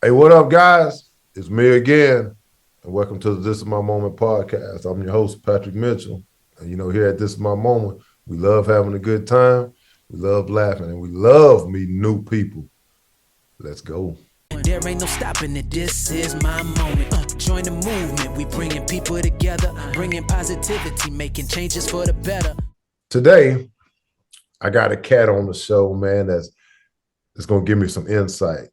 Hey, what up, guys? It's me again, and welcome to the This Is My Moment podcast. I'm your host, Patrick Mitchell. And here at This Is My Moment, we love having a good time, we love laughing, and we love meeting new people. Let's go. There ain't no stopping it. This is my moment. Join the movement. We bringing people together, bringing positivity, making changes for the better. Today, I got a cat on the show, man, that's going to give me some insight.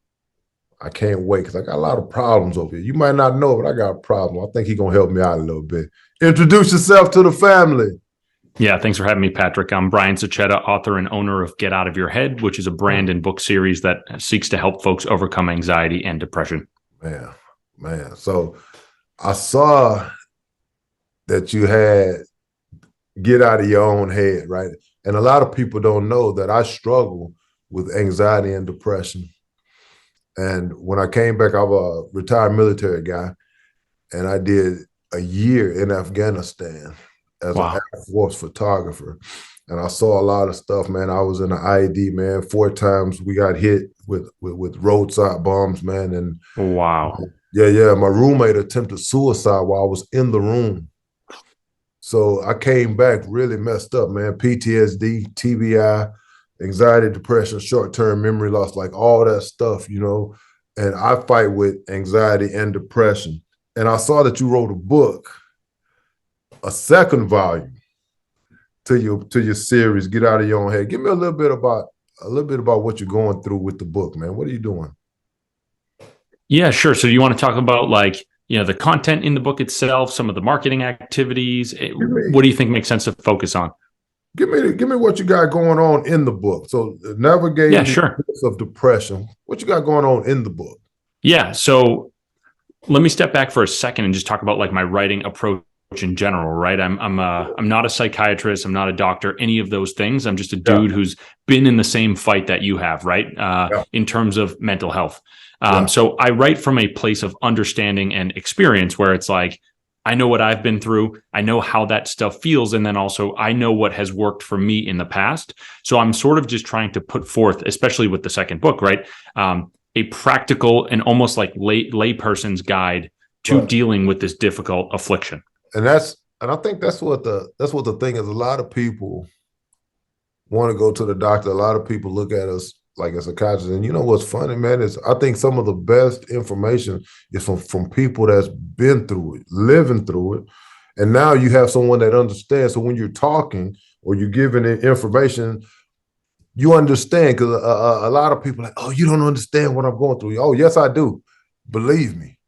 I can't wait because I got a lot of problems over here. You might not know, but I got a problem. I think he's going to help me out a little bit. Introduce yourself to the family. Yeah, thanks for having me, Patrick. I'm Brian Sachetta, author and owner of Get Out of Your Head, which is a brand and book series that seeks to help folks overcome anxiety and depression. Man. So I saw that you had Get Out of Your Own Head, right? And a lot of people don't know that I struggle with anxiety and depression. And when I came back, I'm a retired military guy, and I did a year in Afghanistan as an Air Force photographer. And I saw a lot of stuff, man. I was in an IED, man. 4 times we got hit with roadside bombs, man. And wow. Yeah. My roommate attempted suicide while I was in the room. So I came back really messed up, man. PTSD, TBI, anxiety, depression, short-term memory loss, like all that stuff, And I fight with anxiety and depression. And I saw that you wrote a book, a second volume to your series, Get Out of Your Own Head. Give me a little bit about what you're going through with the book, man. What are you doing? Yeah, sure. So you want to talk about the content in the book itself, some of the marketing activities? What do you think makes sense to focus on? Give me what you got going on in the book. So navigating of depression. What you got going on in the book? Yeah. So let me step back for a second and just talk about my writing approach in general, right? I'm not a psychiatrist. I'm not a doctor, any of those things. I'm just a dude who's been in the same fight that you have, right? In terms of mental health. So I write from a place of understanding and experience where it's I know what I've been through. I know how that stuff feels. And then also I know what has worked for me in the past. So I'm sort of just trying to put forth, especially with the second book, right? A practical and almost lay person's guide to dealing with this difficult affliction. And I think that's what the thing is. A lot of people want to go to the doctor. A lot of people look at us like a psychiatrist. And you know what's funny, man, is I think some of the best information is from people that's been through it, living through it. And now you have someone that understands. So when you're talking or you're giving it information, you understand, because a lot of people are like, oh, you don't understand what I'm going through. Oh, yes, I do. Believe me,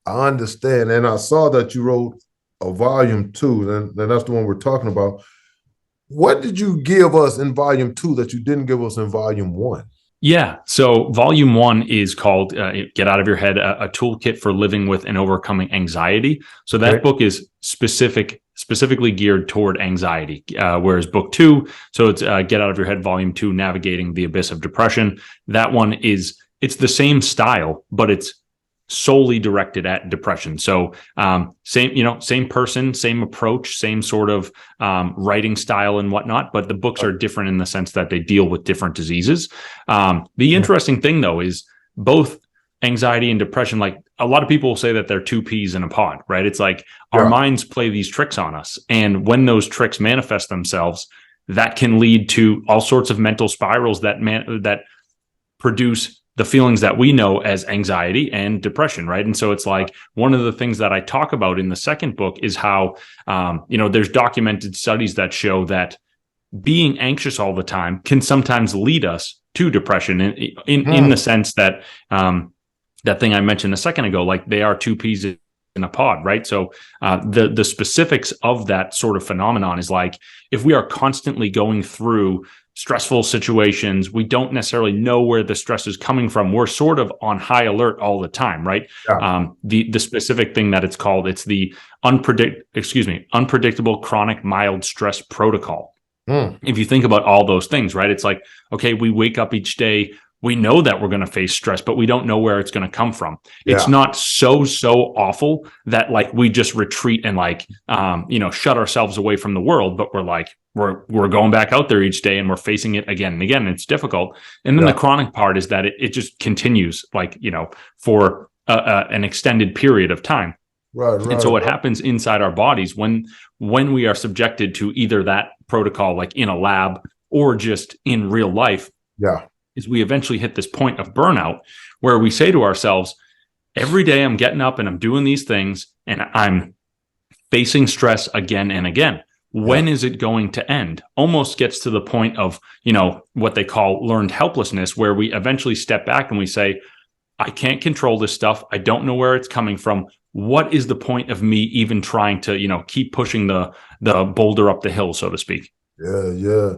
I understand. And I saw that you wrote a volume 2, and that's the one we're talking about. What did you give us in volume 2 that you didn't give us in volume 1? Yeah. So volume 1 is called Get Out of Your Head, a toolkit for living with and overcoming anxiety. So that book is specifically geared toward anxiety, whereas book 2, so it's Get Out of Your Head, volume 2, Navigating the Abyss of Depression. That one it's the same style, but it's solely directed at depression. So same person, same approach, same sort of writing style and whatnot, but the books are different in the sense that they deal with different diseases. The interesting thing though is both anxiety and depression, a lot of people will say that they're 2 peas in a pod, right? It's our minds play these tricks on us. And when those tricks manifest themselves, that can lead to all sorts of mental spirals that produce the feelings that we know as anxiety and depression, right? And so it's one of the things that I talk about in the second book is how, there's documented studies that show that being anxious all the time can sometimes lead us to depression in the sense that that thing I mentioned a second ago, they are 2 peas in a pod, right? So the specifics of that sort of phenomenon is if we are constantly going through stressful situations, we don't necessarily know where the stress is coming from. We're sort of on high alert all the time, right? The specific thing that it's called, it's the unpredictable chronic mild stress protocol. If you think about all those things, right? It's okay, we wake up each day, we know that we're going to face stress, but we don't know where it's going to come from. It's not so awful that we just retreat and shut ourselves away from the world, but we're we're going back out there each day and we're facing it again and again. And it's difficult. And then Yeah. the chronic part is that it just continues, like, for an extended period of time. Right, And so right, what right. happens inside our bodies when we are subjected to either that protocol, like in a lab or just in real life, Yeah. is we eventually hit this point of burnout where we say to ourselves, every day I'm getting up and I'm doing these things and I'm facing stress again and again. Yeah. When is it going to end? Almost gets to the point of, what they call learned helplessness, where we eventually step back and we say, I can't control this stuff. I don't know where it's coming from. What is the point of me even trying to, keep pushing the boulder up the hill, so to speak? Yeah, yeah.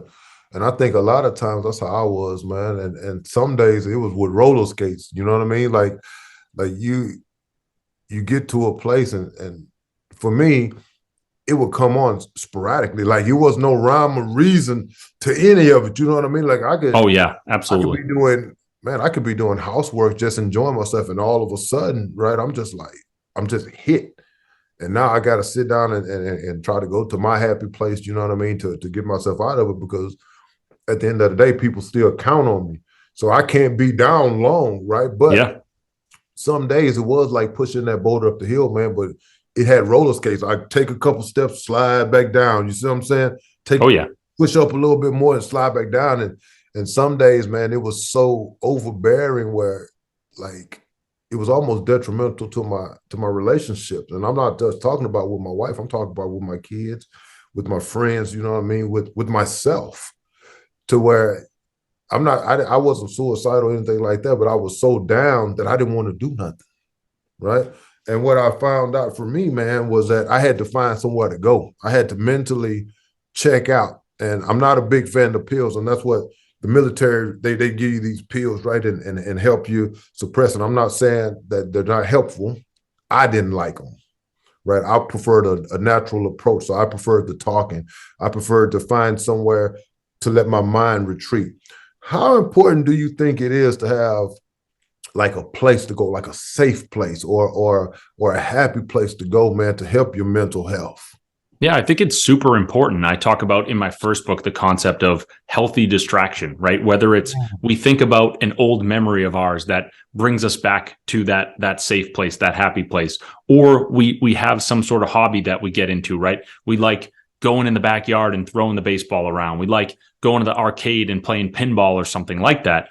And I think a lot of times that's how I was, man. And some days it was with roller skates, you know what I mean? Like you get to a place and for me, it would come on sporadically. Like it was no rhyme or reason to any of it. You know what I mean? Like Oh yeah, I could absolutely. be doing, man, I could be doing housework, just enjoying myself, and all of a sudden, right, I'm just hit. And now I got to sit down and try to go to my happy place, you know what I mean, to get myself out of it, because at the end of the day, people still count on me. So I can't be down long, right? But Yeah. some days it was like pushing that boulder up the hill, man, but it had roller skates. I take a couple steps, slide back down. You see what I'm saying? Oh yeah. Push up a little bit more and slide back down. And some days, man, it was so overbearing where like it was almost detrimental to my relationships. And I'm not just talking about with my wife, I'm talking about with my kids, with my friends, you know what I mean, with myself, to where I wasn't suicidal or anything like that, but I was so down that I didn't want to do nothing. Right. And what I found out for me, man, was that I had to find somewhere to go. I had to mentally check out. And I'm not a big fan of pills. And that's what the military, they give you these pills, right? And help you suppress it. I'm not saying that they're not helpful. I didn't like them. Right. I preferred a natural approach. So I preferred the talking. I preferred to find somewhere to let my mind retreat. How important do you think it is to have like a place to go, like a safe place or a happy place to go, man, to help your mental health? Yeah, I think it's super important. I talk about in my first book the concept of healthy distraction, right? Whether it's we think about an old memory of ours that brings us back to that safe place, that happy place, or we have some sort of hobby that we get into, right? We like going in the backyard and throwing the baseball around. We like going to the arcade and playing pinball or something like that.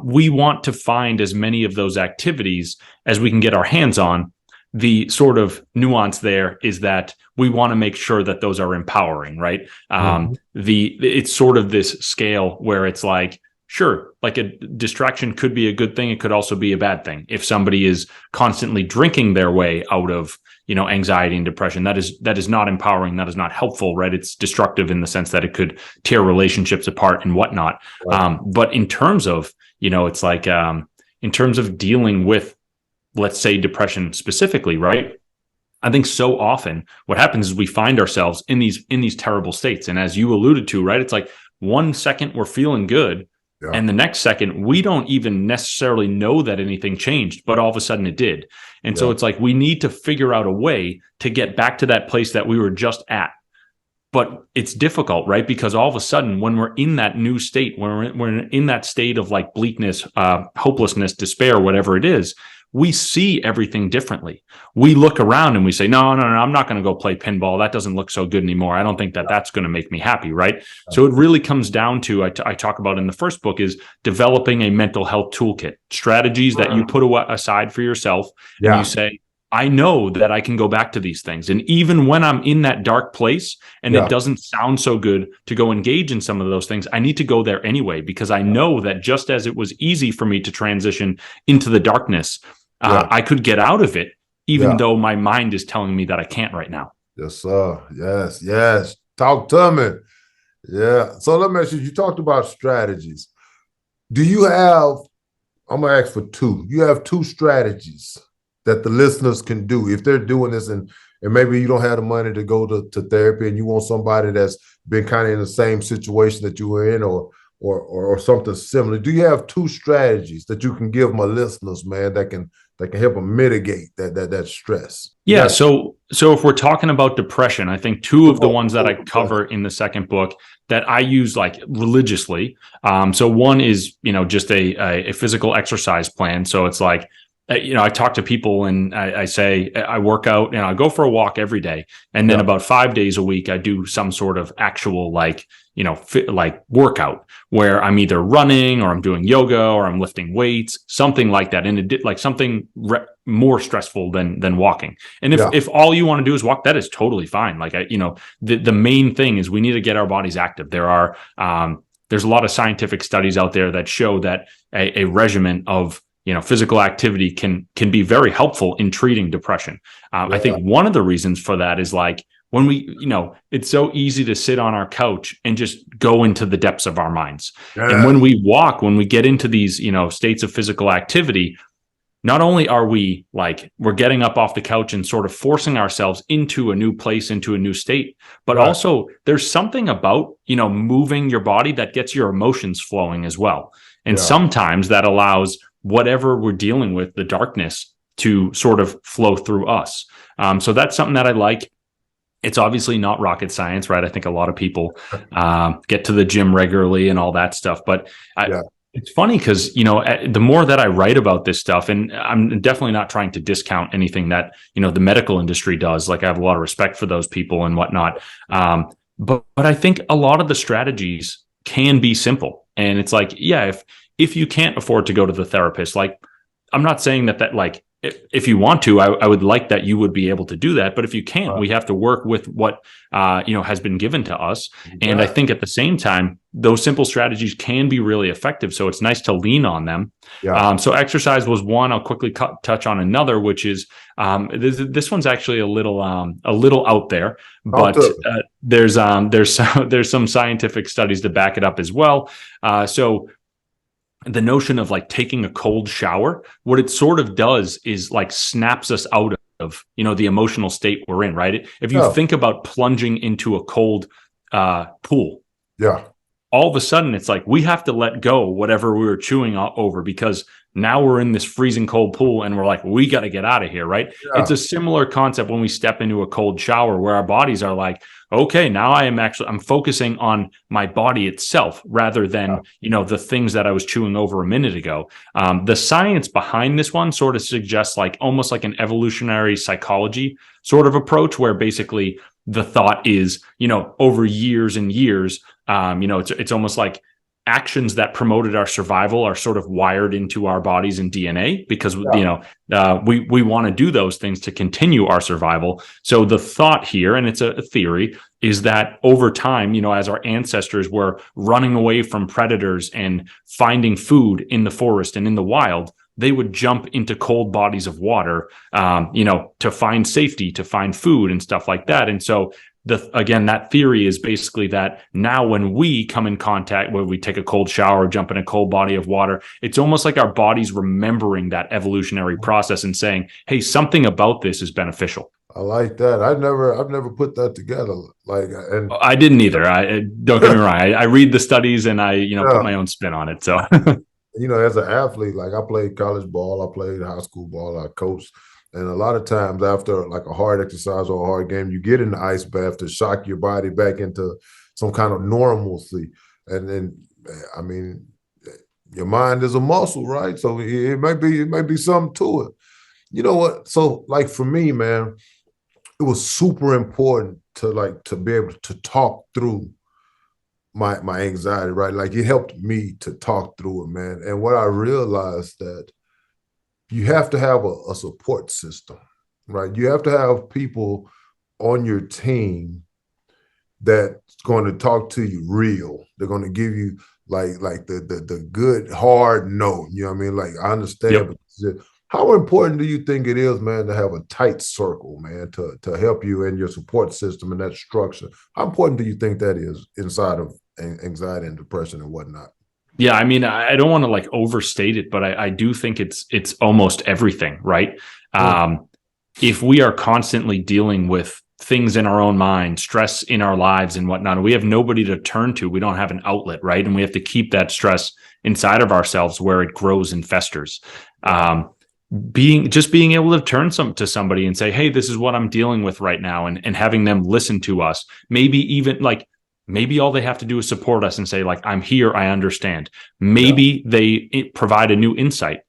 We want to find as many of those activities as we can get our hands on. The sort of nuance there is that we want to make sure that those are empowering, right? It's sort of this scale where it's like, sure, like a distraction could be a good thing. It could also be a bad thing. If somebody is constantly drinking their way out of, anxiety and depression, that is not empowering. That is not helpful, right? It's destructive in the sense that it could tear relationships apart and whatnot. Right. But in terms of, it's like, in terms of dealing with, let's say, depression specifically, right? I think so often what happens is we find ourselves in these terrible states. And as you alluded to, right, it's like 1 second we're feeling good. Yeah. And the next second, we don't even necessarily know that anything changed, but all of a sudden it did. And so it's like we need to figure out a way to get back to that place that we were just at. But it's difficult, right? Because all of a sudden, when we're in that new state, when we're in that state of like bleakness, hopelessness, despair, whatever it is, we see everything differently. We look around and we say, no, I'm not going to go play pinball. That doesn't look so good anymore. I don't think that's going to make me happy, right? So it really comes down to, I talk about in the first book, is developing a mental health toolkit, strategies that you put aside for yourself. And you say, I know that I can go back to these things. And even when I'm in that dark place and it doesn't sound so good to go engage in some of those things, I need to go there anyway, because I know that just as it was easy for me to transition into the darkness, I could get out of it, even though my mind is telling me that I can't right now. Yes, sir. Yes. Talk to me. Yeah. So let me ask you, you talked about strategies. Do you have, I'm going to ask for two. You have two strategies that the listeners can do if they're doing this, and maybe you don't have the money to go to therapy and you want somebody that's been kind of in the same situation that you were in or something similar. Do you have two strategies that you can give my listeners, man, that can that can help them mitigate that stress. Yeah. So if we're talking about depression, I think two of the ones that I cover in the second book that I use like religiously. So one is, just a physical exercise plan. So it's like, I talk to people and I say I work out and I go for a walk every day. And then about 5 days a week, I do some sort of actual like workout where I'm either running or I'm doing yoga or I'm lifting weights, something like that. And like something more stressful than walking. And if all you want to do is walk, that is totally fine. Like, the main thing is we need to get our bodies active. There's a lot of scientific studies out there that show that a regimen of physical activity can be very helpful in treating depression. I think one of the reasons for that is like when we, it's so easy to sit on our couch and just go into the depths of our minds. And when we walk, when we get into these, states of physical activity, not only are we're getting up off the couch and sort of forcing ourselves into a new place, into a new state, but also there's something about, moving your body that gets your emotions flowing as well. And sometimes that allows whatever we're dealing with, the darkness, to sort of flow through us. So that's something that I like. It's obviously not rocket science, right? I think a lot of people get to the gym regularly and all that stuff. But it's funny because, the more that I write about this stuff, and I'm definitely not trying to discount anything that, the medical industry does. Like I have a lot of respect for those people and whatnot. But I think a lot of the strategies can be simple. And it's like, if you can't afford to go to the therapist, like, I'm not saying that like, if you want to, I would like that you would be able to do that. But if you can't, we have to work with what, has been given to us. And I think at the same time, those simple strategies can be really effective. So it's nice to lean on them. So exercise was one. I'll quickly touch on another, which is, this one's actually a little out there, but there's some scientific studies to back it up as well. So the notion of like taking a cold shower, what it sort of does is like snaps us out of, the emotional state we're in, right? If you think about plunging into a cold pool, all of a sudden it's like we have to let go whatever we were chewing over, because now we're in this freezing cold pool and we're like, we got to get out of here, right? It's a similar concept when we step into a cold shower where our bodies are like, okay, now I'm focusing on my body itself rather than, the things that I was chewing over a minute ago. The science behind this one sort of suggests like almost like an evolutionary psychology sort of approach where basically the thought is, over years and years, it's almost like actions that promoted our survival are sort of wired into our bodies and DNA because, we want to do those things to continue our survival. So the thought here, and it's a theory, is that over time, as our ancestors were running away from predators and finding food in the forest and in the wild, they would jump into cold bodies of water, to find safety, to find food and stuff like that. And so that theory is basically that now when we come in contact, where we take a cold shower, jump in a cold body of water, it's almost like our body's remembering that evolutionary process and saying, hey, something about this is beneficial. I like that. I've never put that together. And I didn't either. Don't get me wrong. I read the studies and I, put my own spin on it. So, as an athlete, like I played college ball, I played high school ball, I coached. And a lot of times after like a hard exercise or a hard game, you get in the ice bath to shock your body back into some kind of normalcy. And then, your mind is a muscle, right? So it might be something to it. You know what? So like for me, man, it was super important to be able to talk through my anxiety, right? Like it helped me to talk through it, man. And what I realized that you have to have a support system, right? You have to have people on your team that's going to talk to you real. They're going to give you like the good hard no. You know what I mean? Like I understand. But how important do you think it is, man, to have a tight circle, man, to help you in your support system and that structure? How important do you think that is inside of anxiety and depression and whatnot? Yeah, I don't want to like overstate it, but I do think it's almost everything, right? If we are constantly dealing with things in our own mind, stress in our lives and whatnot, and we have nobody to turn to, we don't have an outlet, right? And we have to keep that stress inside of ourselves where it grows and festers. being able to turn to somebody and say, hey, this is what I'm dealing with right now, and having them listen to us. Maybe even like, maybe all they have to do is support us and say, like, I'm here, I understand. Maybe they provide a new insight.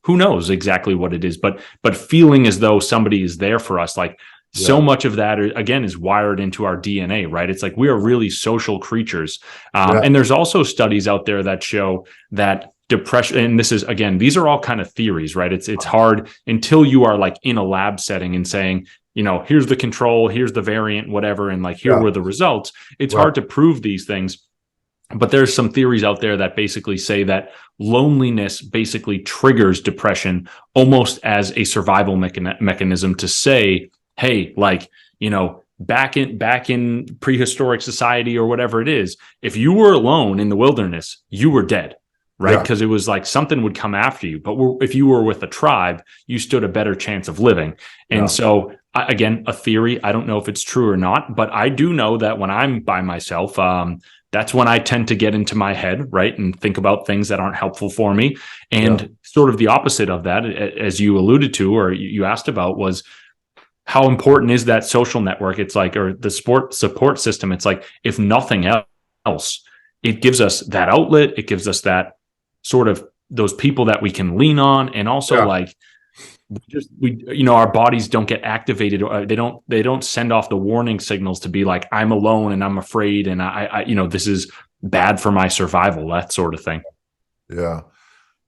Who knows exactly what it is, but feeling as though somebody is there for us, like, so much of that, again, is wired into our DNA, right? It's like we are really social creatures. And there's also studies out there that show that depression, and this is, again, these are all kind of theories, right? It's hard until you are like in a lab setting and saying, here's the control, here's the variant, whatever, and like, here were the results. It's hard to prove these things. But there's some theories out there that basically say that loneliness basically triggers depression almost as a survival mechanism to say, hey, like, back in prehistoric society or whatever it is, if you were alone in the wilderness, you were dead. Right. Because it was like something would come after you. But if you were with a tribe, you stood a better chance of living. And so, again, a theory, I don't know if it's true or not, but I do know that when I'm by myself, that's when I tend to get into my head, right, and think about things that aren't helpful for me. And sort of the opposite of that, as you alluded to, or you asked about, was how important is that social network? It's like, or the support system. It's like, if nothing else, it gives us that outlet. It gives us that sort of those people that we can lean on, and also like, we our bodies don't get activated, or they don't send off the warning signals to be like, I'm alone and I'm afraid, and I this is bad for my survival, that sort of thing. Yeah.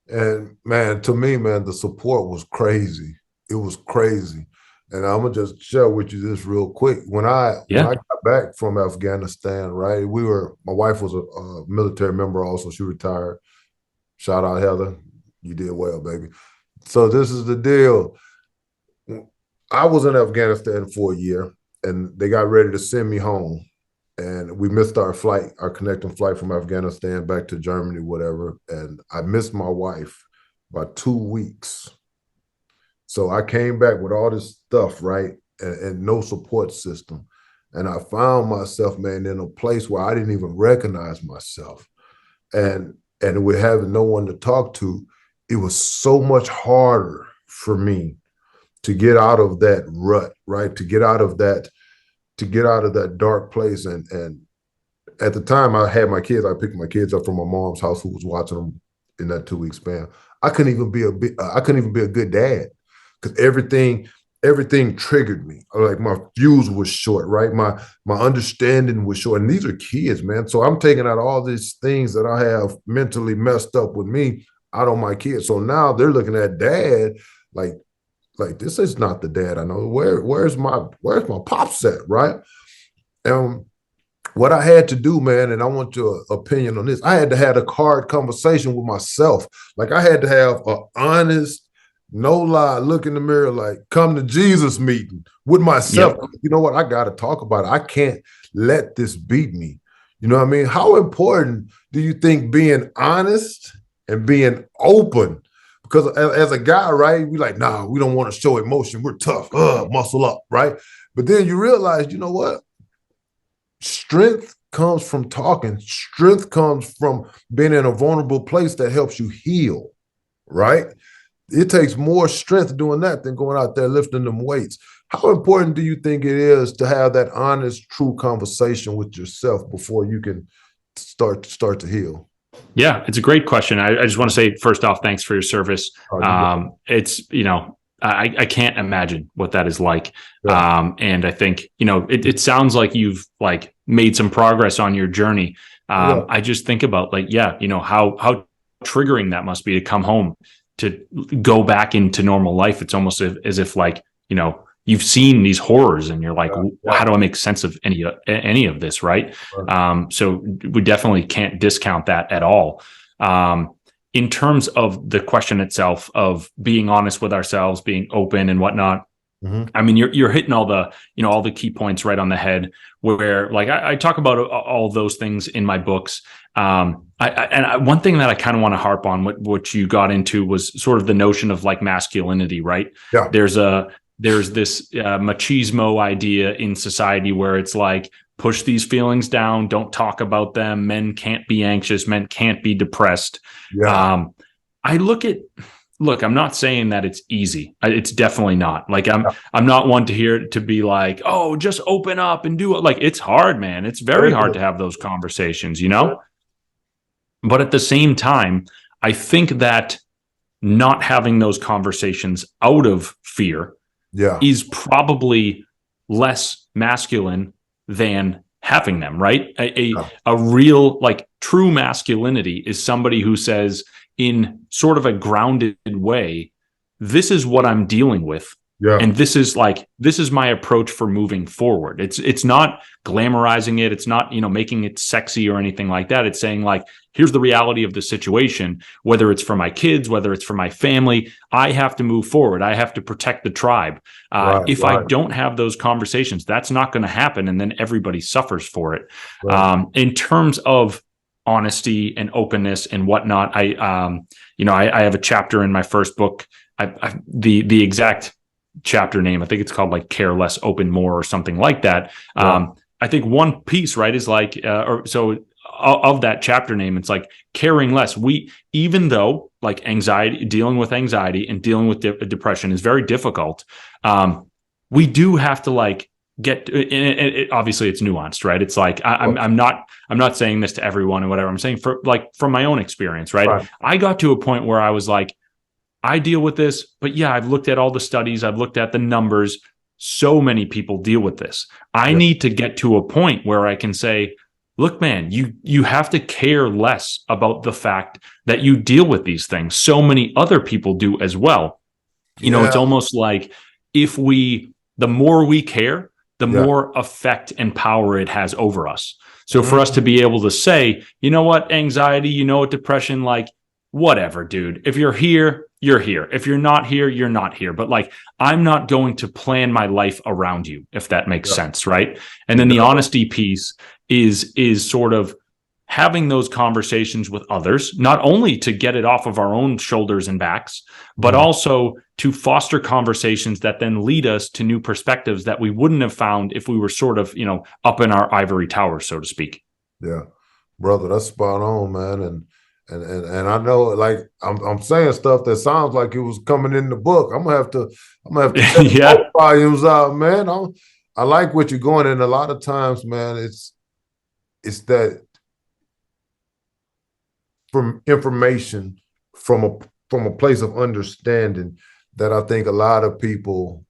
And man, to me, man, the support was crazy. It was crazy. And I'm gonna just share with you this real quick. When I got back from Afghanistan, right, my wife was a military member also. She retired. Shout out, Heather. You did well, baby. So this is the deal. I was in Afghanistan for a year, and they got ready to send me home. And we missed our flight, our connecting flight from Afghanistan back to Germany, whatever. And I missed my wife by 2 weeks. So I came back with all this stuff, right? And no support system. And I found myself, man, in a place where I didn't even recognize myself. And with having no one to talk to, it was so much harder for me to get out of that rut, right? To get out of that dark place. And at the time I had my kids, I picked my kids up from my mom's house, who was watching them in that 2-week span. I couldn't even be a good dad, because everything triggered me. Like, my fuse was short, right? My understanding was short. And these are kids, man. So I'm taking out all these things that I have mentally messed up with me out on my kids. So now they're looking at dad like this is not the dad I know. Where's my pops at, right? What I had to do, man, and I want your opinion on this, I had to have a hard conversation with myself. Like, I had to have an honest, no lie, look in the mirror, like, come to Jesus meeting with myself. You know what? I got to talk about it. I can't let this beat me. You know what I mean? How important do you think being honest and being open? Because as a guy, right, we like, nah, we don't want to show emotion. We're tough, muscle up, right? But then you realize, you know what? Strength comes from talking. Strength comes from being in a vulnerable place that helps you heal, right? It takes more strength doing that than going out there lifting them weights. How important do you think it is to have that honest, true conversation with yourself before you can start to heal? Yeah, it's a great question. I just want to say, first off, thanks for your service. It's, I can't imagine what that is like. And I think, it sounds like you've like made some progress on your journey. I just think about like, how triggering that must be to come home, to go back into normal life. It's almost as if like, you've seen these horrors and you're like, how do I make sense of any of this? Right. So we definitely can't discount that at all. In terms of the question itself of being honest with ourselves, being open and whatnot, I mean, you're hitting all the key points right on the head, where like I talk about all those things in my books. One thing that I kind of want to harp on, what you got into, was sort of the notion of like masculinity, right? Yeah. There's this machismo idea in society where it's like, push these feelings down, don't talk about them. Men can't be anxious, men can't be depressed. Yeah. I look at look, I'm not saying that it's easy. It's definitely not. Like I'm not one to hear to be like, oh, just open up and do it. Like it's hard, man. It's very hard to have those conversations, you know? But at the same time, I think that not having those conversations out of fear Yeah. is probably less masculine than having them, right? A real, like, true masculinity is somebody who says, in sort of a grounded way, this is what I'm dealing with. Yeah. And this is my approach for moving forward. It's not glamorizing it. It's not, making it sexy or anything like that. It's saying, like, here's the reality of the situation, whether it's for my kids, whether it's for my family. I have to move forward. I have to protect the tribe. If I don't have those conversations, that's not going to happen. And then everybody suffers for it. Right. In terms of honesty and openness and whatnot, I have a chapter in my first book. The exact chapter name, I think it's called like Care Less, Open More, or something like that. I think one piece, right, is like, of that chapter name, it's like caring less. Even though like dealing with anxiety and dealing with depression is very difficult, we do have to like obviously it's nuanced, right? It's like, I'm not saying this to everyone or whatever. I'm saying from my own experience, right? I got to a point where I was like, I deal with this, but yeah, I've looked at all the studies, I've looked at the numbers. So many people deal with this. I need to get to a point where I can say, look, man, you have to care less about the fact that you deal with these things. So many other people do as well. It's almost like the more we care, the more effect and power it has over us. So for us to be able to say, you know what, anxiety, you know what, depression, like, whatever, dude, if you're here, you're here. If you're not here, you're not here. But like, I'm not going to plan my life around you, if that makes sense, right? And then the honesty piece is sort of having those conversations with others, not only to get it off of our own shoulders and backs, but also to foster conversations that then lead us to new perspectives that we wouldn't have found if we were sort of, up in our ivory tower, so to speak. Yeah, brother, that's spot on, man. And I know, like, I'm saying stuff that sounds like it was coming in the book. I'm gonna have to check both volumes out, man. I like what you're going in. A lot of times, man, it's that from information from a place of understanding that I think a lot of people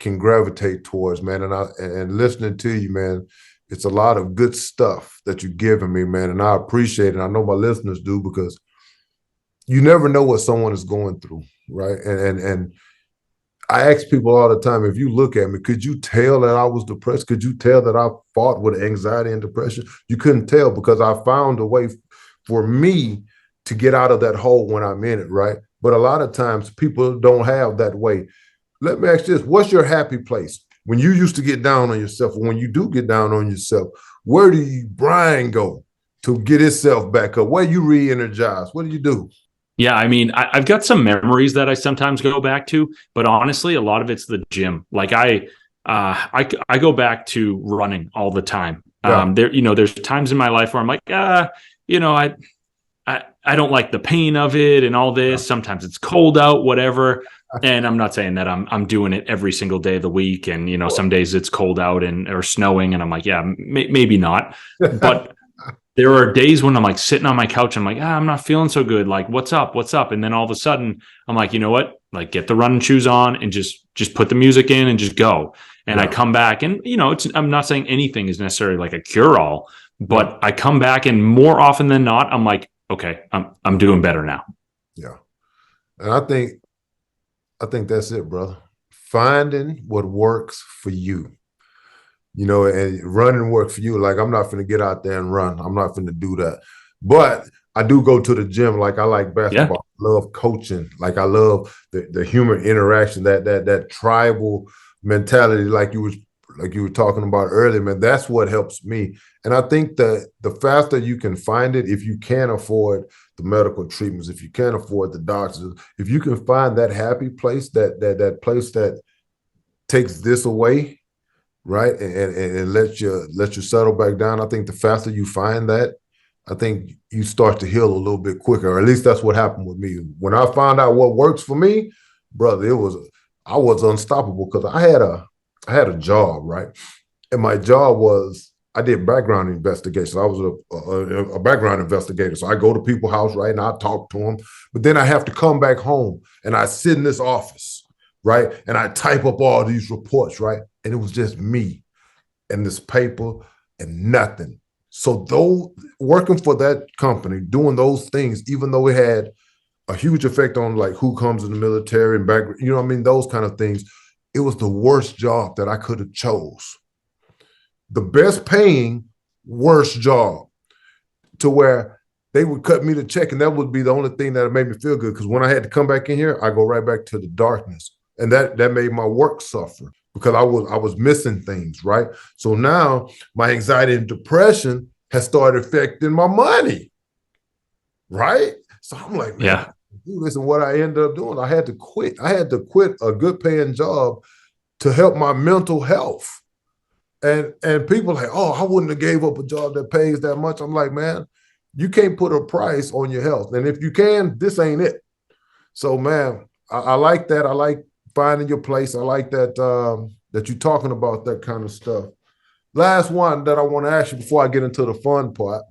can gravitate towards, man. And listening to you, man, it's a lot of good stuff that you're giving me, man, and I appreciate it. I know my listeners do, because you never know what someone is going through, right? And I ask people all the time, if you look at me, could you tell that I was depressed? Could you tell that I fought with anxiety and depression? You couldn't tell, because I found a way for me to get out of that hole when I'm in it, right? But a lot of times people don't have that way. Let me ask this, what's your happy place? When you used to get down on yourself, or when you do get down on yourself, where do Brian go to get himself back up? Where you re-energize? What do you do? Yeah, I mean, I've got some memories that I sometimes go back to, but honestly, a lot of it's the gym. Like I go back to running all the time. There's times in my life where I'm like, I don't like the pain of it and all this. Sometimes it's cold out, whatever. And I'm not saying that I'm doing it every single day of the week. And, some days it's cold out or snowing. And I'm like, yeah, maybe not. But there are days when I'm like sitting on my couch. And I'm like, I'm not feeling so good. Like, what's up? What's up? And then all of a sudden I'm like, you know what? Like, get the running shoes on and just put the music in and just go. And I come back and, I'm not saying anything is necessarily like a cure all, but I come back and more often than not, I'm like, okay, I'm doing better now. Yeah. And I think that's it, brother. Finding what works for you, and running work for you. Like, I'm not finna get out there and run. I'm not finna do that. But I do go to the gym. Like, I like basketball. I love coaching. Like, I love the human interaction, that tribal mentality, like you were talking about earlier, man. That's what helps me. And I think that the faster you can find it, if you can't afford the medical treatments, if you can't afford the doctors, if you can find that happy place, that place that takes this away, right, and let you settle back down, I think the faster you find that, I think you start to heal a little bit quicker. Or at least that's what happened with me. When I found out what works for me, brother, I was unstoppable because I had a job, right? And my job was I did background investigations. I was a background investigator. So I go to people's house, right, and I talk to them. But then I have to come back home and I sit in this office, right, and I type up all these reports, right, and it was just me and this paper and nothing. So though working for that company, doing those things, even though it had a huge effect on like who comes in the military and back, you know what I mean, those kind of things, it was the worst job that I could have chose. The best paying, worst job to where they would cut me the check and that would be the only thing that made me feel good. Because when I had to come back in here, I go right back to the darkness. And that made my work suffer because I was missing things, right? So now my anxiety and depression has started affecting my money, right? So I'm like, man, Yeah. do this. And what I ended up doing, I had to quit. I had to quit a good paying job to help my mental health. And people are like, oh, I wouldn't have gave up a job that pays that much. I'm like, man, you can't put a price on your health. And if you can, this ain't it. So, man, I like that. I like finding your place. I like that that you're talking about that kind of stuff. Last one that I want to ask you before I get into the fun part.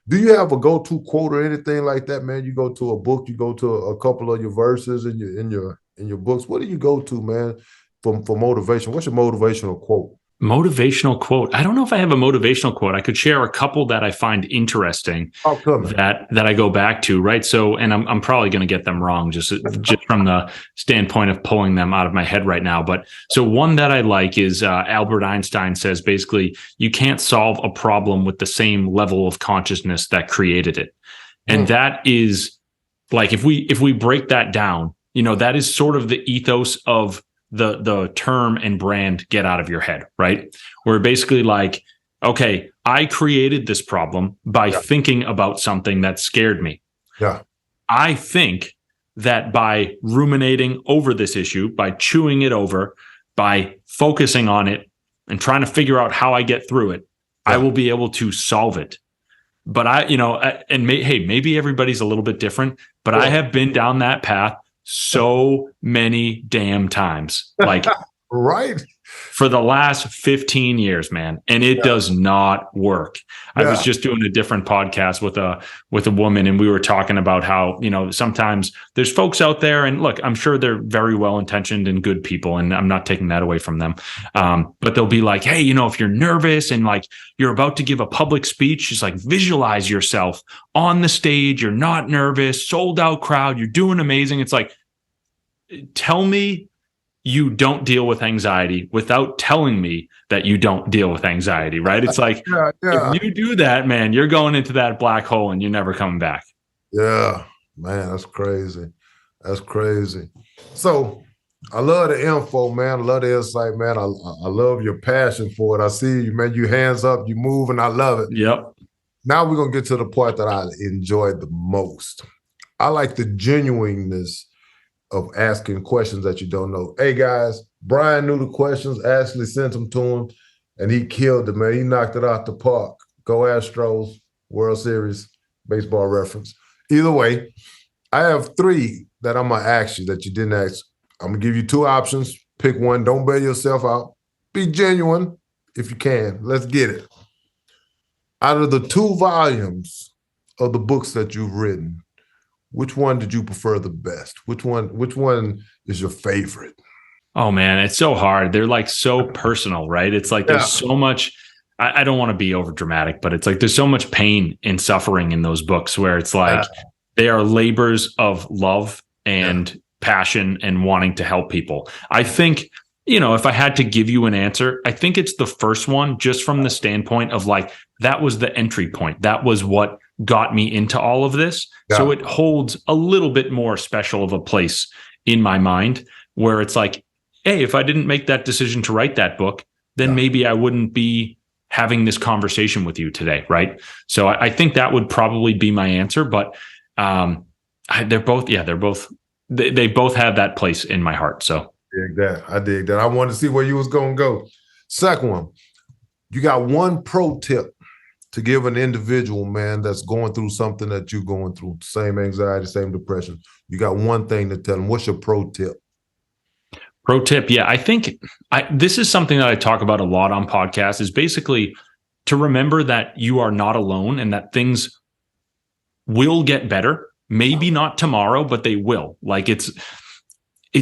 Do you have a go-to quote or anything like that, man? You go to a book, you go to a couple of your verses in your books. What do you go to, man, for motivation? What's your motivational quote? Motivational quote. I don't know if I have a motivational quote. I could share a couple that I find interesting that I go back to, right? So, and I'm probably going to get them wrong just from the standpoint of pulling them out of my head right now. But so one that I like is Albert Einstein says basically, you can't solve a problem with the same level of consciousness that created it. And that is like, if we break that down, you know, that is sort of the ethos of the term and brand get out of your head, right? Where basically like, okay, I created this problem by thinking about something that scared me. Yeah. I think that by ruminating over this issue, by chewing it over, by focusing on it and trying to figure out how I get through it, I will be able to solve it. But hey, maybe everybody's a little bit different, but I have been down that path so many damn times, like right, for the last 15 years, man, and it does not work. I was just doing a different podcast with a woman, and we were talking about how, you know, sometimes there's folks out there, and look, I'm sure they're very well intentioned and good people, and I'm not taking that away from them, but they'll be like, hey, you know, if you're nervous and like you're about to give a public speech, just like visualize yourself on the stage, you're not nervous, sold out crowd, you're doing amazing. It's like, tell me you don't deal with anxiety without telling me that you don't deal with anxiety, right? It's like, if you do that, man, you're going into that black hole and you're never coming back. Yeah, man, that's crazy. That's crazy. So I love the info, man. I love the insight, man. I love your passion for it. I see you, man. You hands up, you move, and I love it. Yep. Now we're going to get to the part that I enjoyed the most. I like the genuineness of asking questions that you don't know. Hey, guys, Brian knew the questions. Ashley sent them to him, and he killed it, man. He knocked it out the park. Go Astros, World Series, baseball reference. Either way, I have 3 that I'm going to ask you that you didn't ask. I'm going to give you 2 options. Pick one. Don't bail yourself out. Be genuine if you can. Let's get it. Out of the 2 volumes of the books that you've written, which one did you prefer the best? Which one is your favorite? Oh man, it's so hard. They're like so personal, right? It's like there's so much, I don't want to be over dramatic, but it's like there's so much pain and suffering in those books where it's like they are labors of love and passion and wanting to help people. I think, you know, if I had to give you an answer, I think it's the first one, just from the standpoint of like, that was the entry point. That was what got me into all of this. Yeah. So it holds a little bit more special of a place in my mind where it's like, hey, if I didn't make that decision to write that book, then maybe I wouldn't be having this conversation with you today. Right. So I think that would probably be my answer, but they both have that place in my heart. So I dig that. I wanted to see where you was going to go. Second one, you got one pro tip to give an individual, man, that's going through something that you're going through, same anxiety, same depression, you got one thing to tell them. What's your pro tip? Pro tip. Yeah, I think this is something that I talk about a lot on podcasts, is basically to remember that you are not alone and that things will get better. Maybe not tomorrow, but they will. Like it's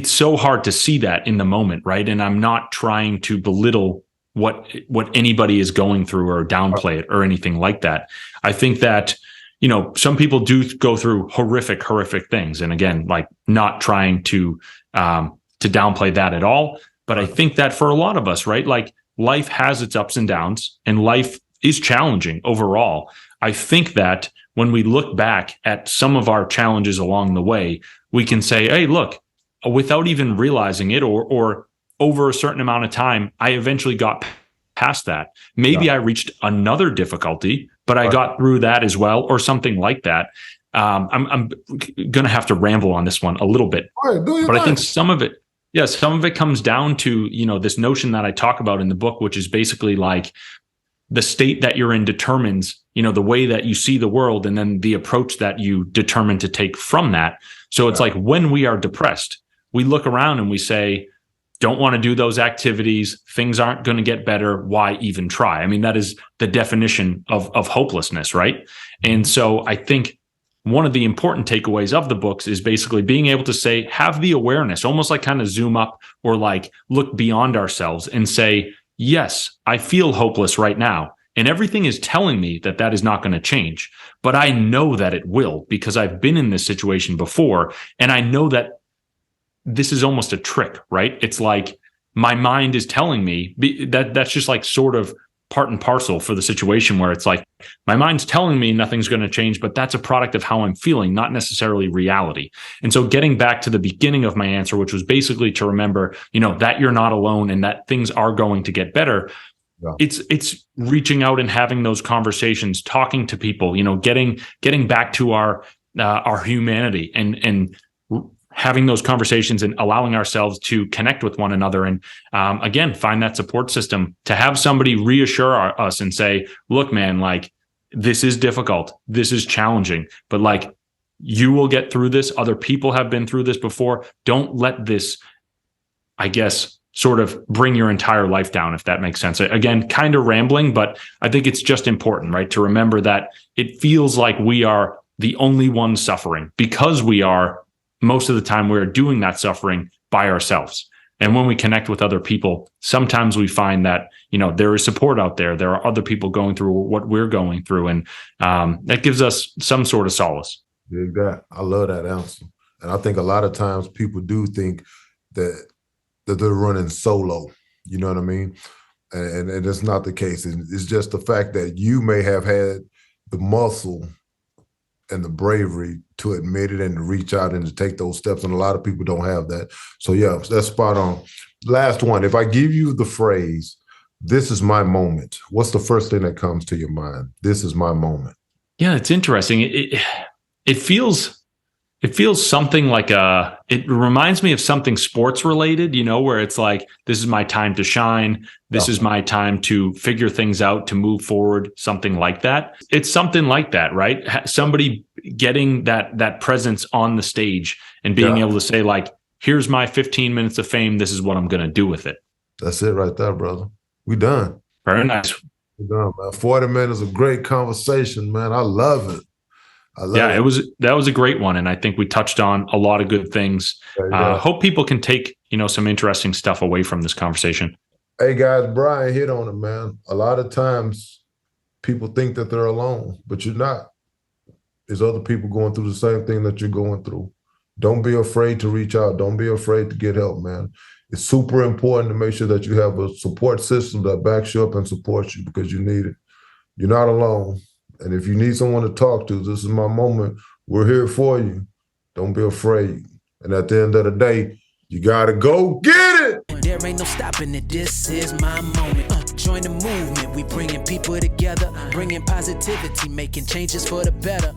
so hard to see that in the moment, right? And I'm not trying to belittle what anybody is going through or downplay it or anything like that. I think that, you know, some people do go through horrific things. And again, like not trying to downplay that at all. But I think that for a lot of us, right, like life has its ups and downs and life is challenging overall. I think that when we look back at some of our challenges along the way, we can say, hey, look, without even realizing it or over a certain amount of time, I eventually got past that. Maybe I reached another difficulty, but I got through that as well, or something like that. I'm going to have to ramble on this one a little bit, but I think some of it comes down to, you know, this notion that I talk about in the book, which is basically like the state that you're in determines, you know, the way that you see the world and then the approach that you determine to take from that. So it's like when we are depressed, we look around and we say, don't want to do those activities. Things aren't going to get better. Why even try? I mean, that is the definition of hopelessness, right? And so I think one of the important takeaways of the books is basically being able to say, have the awareness, almost like kind of zoom up or like look beyond ourselves and say, yes, I feel hopeless right now. And everything is telling me that that is not going to change. But I know that it will because I've been in this situation before. And I know that this is almost a trick, right? It's like my mind is telling me that's just like sort of part and parcel for the situation where it's like my mind's telling me nothing's going to change, but that's a product of how I'm feeling, not necessarily reality. And so getting back to the beginning of my answer, which was basically to remember, you know, that you're not alone and that things are going to get better. Yeah. It's reaching out and having those conversations, talking to people, you know, getting back to our humanity and having those conversations and allowing ourselves to connect with one another. And again, find that support system to have somebody reassure us and say, look, man, like this is difficult. This is challenging, but like you will get through this. Other people have been through this before. Don't let this, I guess, sort of bring your entire life down, if that makes sense. Again, kind of rambling, but I think it's just important, right? To remember that it feels like we are the only ones suffering because we are. Most of the time we're doing that suffering by ourselves. And when we connect with other people, sometimes we find that, you know, there is support out there. There are other people going through what we're going through. And that gives us some sort of solace. Dig that. I love that answer. And I think a lot of times people do think that they're running solo. You know what I mean? And it's not the case. It's just the fact that you may have had the muscle and the bravery to admit it and to reach out and to take those steps. And a lot of people don't have that. So yeah, that's spot on. Last one. If I give you the phrase, this is my moment, what's the first thing that comes to your mind? This is my moment. Yeah, it's interesting. It feels something like it reminds me of something sports related, you know, where it's like, this is my time to shine. This is my time to figure things out, to move forward, something like that. It's something like that, right? Somebody getting that presence on the stage and being able to say like, here's my 15 minutes of fame. This is what I'm going to do with it. That's it right there, brother. We done. Very nice. We done, man. 40 minutes of great conversation, man. I love it. That was a great one. And I think we touched on a lot of good things. Hope people can take, you know, some interesting stuff away from this conversation. Hey guys, Brian hit on it, man. A lot of times people think that they're alone, but you're not. There's other people going through the same thing that you're going through. Don't be afraid to reach out. Don't be afraid to get help, man. It's super important to make sure that you have a support system that backs you up and supports you because you need it. You're not alone. And if you need someone to talk to, this is my moment. We're here for you. Don't be afraid. And at the end of the day, you got to go get it. There ain't no stopping it. This is my moment. Join the movement. We bringing people together, bringing positivity, making changes for the better.